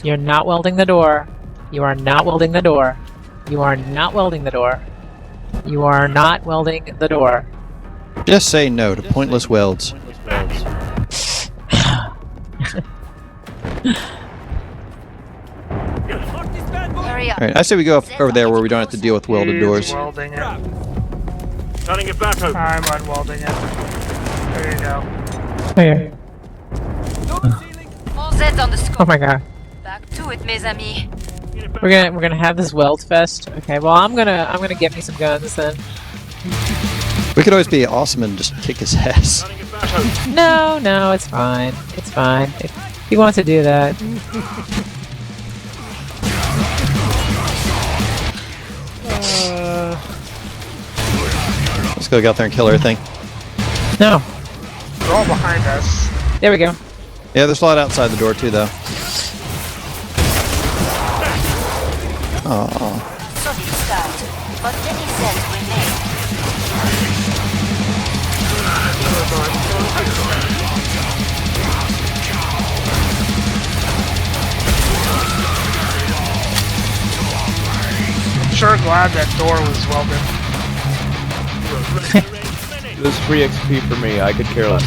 You're not welding the door. You are not welding the door. You are not welding the door. You are not welding the door. Just say no to pointless welds. Alright, I say we go over there where we don't have to deal with welded doors. Welding it. Turning it back over. I'm unwelding it. There you go. Okay. All Z's on the scope. Oh my god. Back to it, mes amis. We're gonna have this weld fest. Okay, well I'm gonna get me some guns then. We could always be awesome and just kick his ass. Turning it back over. No, it's fine. It's fine. If he wants to do that. Let's go out there and kill everything. No. They're all behind us. There we go. Yeah, there's a lot outside the door too, though. Aww. Solid start, but many cells remain. I'm sure glad that door was welded. This is free XP for me. I could care less.